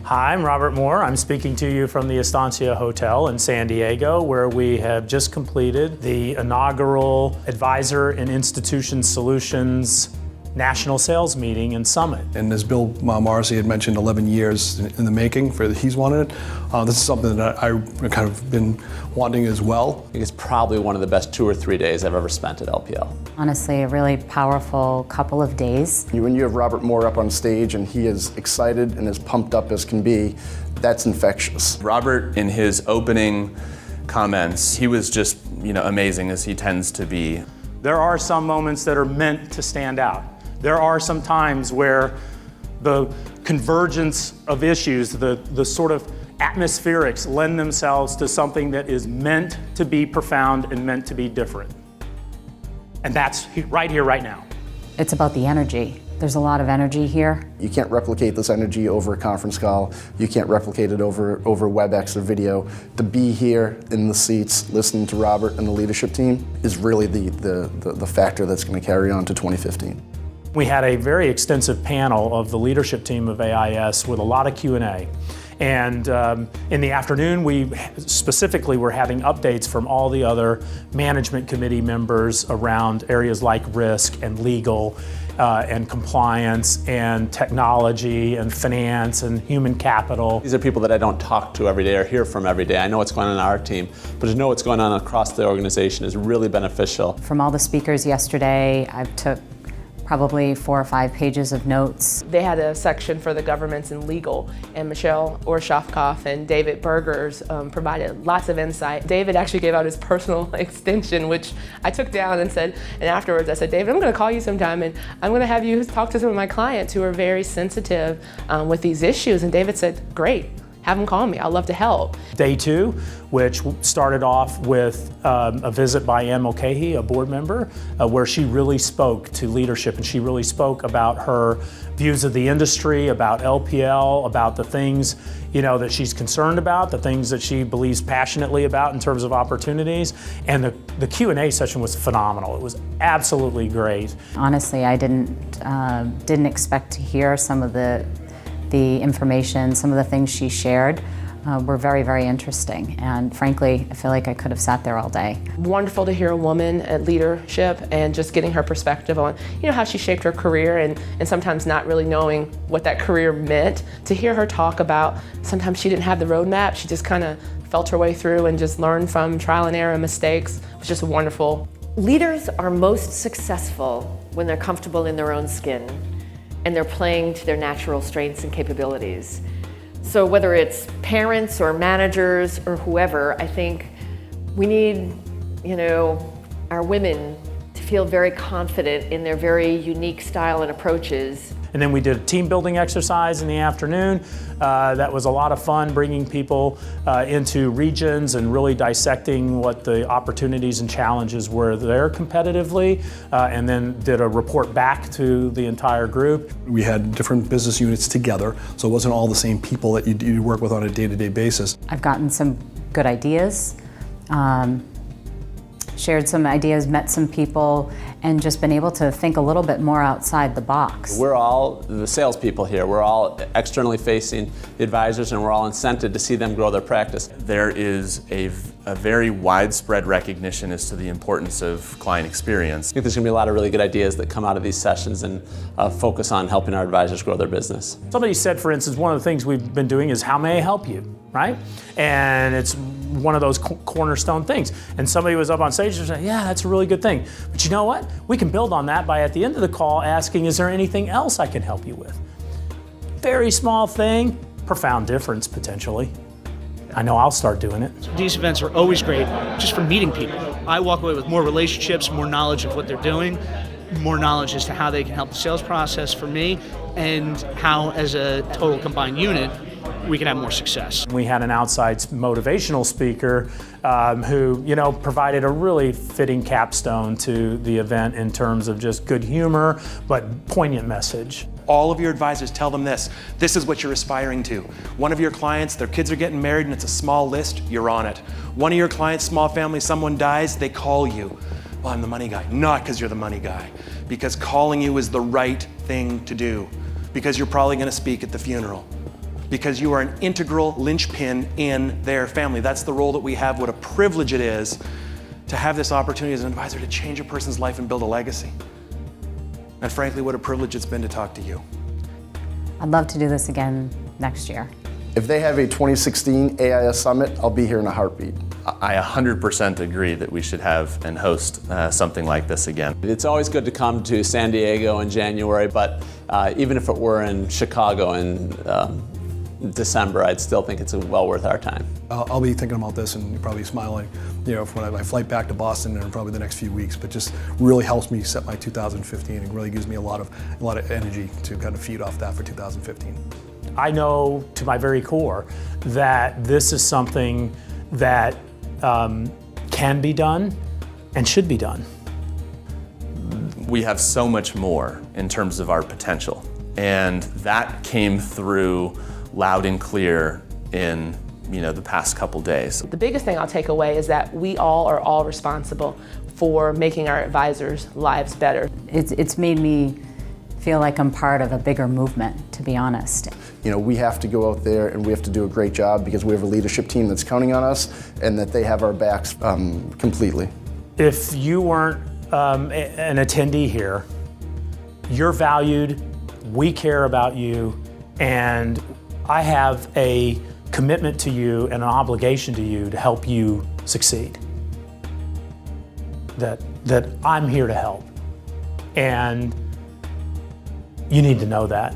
Hi, I'm Robert Moore. I'm speaking to you from the Estancia Hotel in San Diego, where we have just completed the inaugural Advisor and Institution Solutions National Sales Meeting and Summit. And as Bill Morrissey had mentioned, 11 years in the making for he's wanted it. This is something that I kind of been wanting as well. I think it's probably one of the best 2 or 3 days I've ever spent at LPL. Honestly, a really powerful couple of days. When you have Robert Moore up on stage and he is excited and as pumped up as can be, that's infectious. Robert, in his opening comments, he was just, amazing as he tends to be. There are some moments that are meant to stand out. There are some times where the convergence of issues, the sort of atmospherics lend themselves to something that is meant to be profound and meant to be different. And that's right here, right now. It's about the energy. There's a lot of energy here. You can't replicate this energy over a conference call. You can't replicate it over WebEx or video. To be here in the seats, listening to Robert and the leadership team is really the factor that's going to carry on to 2015. We had a very extensive panel of the leadership team of AIS with a lot of Q&A. And in the afternoon, we specifically were having updates from all the other management committee members around areas like risk and legal and compliance and technology and finance and human capital. These are people that I don't talk to every day or hear from every day. I know what's going on in our team, but to know what's going on across the organization is really beneficial. From all the speakers yesterday, I took probably 4 or 5 pages of notes. They had a section for the governments and legal, and Michelle Orshofkoff and David Bergers provided lots of insight. David actually gave out his personal extension, which I took down and said, and afterwards I said, David, I'm going to call you sometime and I'm going to have you talk to some of my clients who are very sensitive with these issues. And David said, great. Have them call me. I'd love to help. Day 2, which started off with a visit by Ann Mulcahy, a board member, where she really spoke to leadership and she really spoke about her views of the industry, about LPL, about the things that she's concerned about, the things that she believes passionately about in terms of opportunities. And the Q&A session was phenomenal. It was absolutely great. Honestly, I didn't expect to hear some of the information, some of the things she shared were very, very interesting. And frankly, I feel like I could have sat there all day. Wonderful to hear a woman at leadership and just getting her perspective on, how she shaped her career and sometimes not really knowing what that career meant. To hear her talk about sometimes she didn't have the roadmap, she just kind of felt her way through and just learned from trial and error and mistakes. It was just wonderful. Leaders are most successful when they're comfortable in their own skin and they're playing to their natural strengths and capabilities. So whether it's parents or managers or whoever, I think we need, our women to feel very confident in their very unique style and approaches. And then we did a team building exercise in the afternoon. That was a lot of fun, bringing people into regions and really dissecting what the opportunities and challenges were there competitively, and then did a report back to the entire group. We had different business units together, so it wasn't all the same people that you work with on a day-to-day basis. I've gotten some good ideas, shared some ideas, met some people, and just been able to think a little bit more outside the box. We're all the salespeople here. We're all externally facing the advisors, and we're all incented to see them grow their practice. There is a very widespread recognition as to the importance of client experience. I think there's going to be a lot of really good ideas that come out of these sessions and focus on helping our advisors grow their business. Somebody said, for instance, one of the things we've been doing is how may I help you, right? And it's one of those cornerstone things. And somebody was up on stage and said, yeah, that's a really good thing. But you know what? We can build on that by at the end of the call asking, is there anything else I can help you with? Very small thing, profound difference potentially. I know I'll start doing it. These events are always great just for meeting people. I walk away with more relationships, more knowledge of what they're doing, more knowledge as to how they can help the sales process for me, and how as a total combined unit we can have more success. We had an outside motivational speaker who, provided a really fitting capstone to the event in terms of just good humor, but poignant message. All of your advisors tell them this. This is what you're aspiring to. One of your clients, their kids are getting married and it's a small list, you're on it. One of your clients, small family, someone dies, they call you. Well, I'm the money guy. Not because you're the money guy. Because calling you is the right thing to do. Because you're probably going to speak at the funeral. because you are an integral linchpin in their family. That's the role that we have. What a privilege it is to have this opportunity as an advisor to change a person's life and build a legacy. And frankly, what a privilege it's been to talk to you. I'd love to do this again next year. If they have a 2016 AIS Summit, I'll be here in a heartbeat. I 100% agree that we should have and host something like this again. It's always good to come to San Diego in January, but even if it were in Chicago in December, I'd still think it's well worth our time. I'll be thinking about this and probably smiling, when I flight back to Boston in probably the next few weeks. But just really helps me set my 2015 and really gives me a lot of energy to kind of feed off that for 2015. I know to my very core that this is something that can be done and should be done. We have so much more in terms of our potential, and that came through loud and clear in the past couple days. The biggest thing I'll take away is that we all are all responsible for making our advisors' lives better. It's made me feel like I'm part of a bigger movement, to be honest. We have to go out there and we have to do a great job because we have a leadership team that's counting on us and that they have our backs completely. If you weren't an attendee here, you're valued, we care about you, and I have a commitment to you and an obligation to you to help you succeed. That I'm here to help. And you need to know that.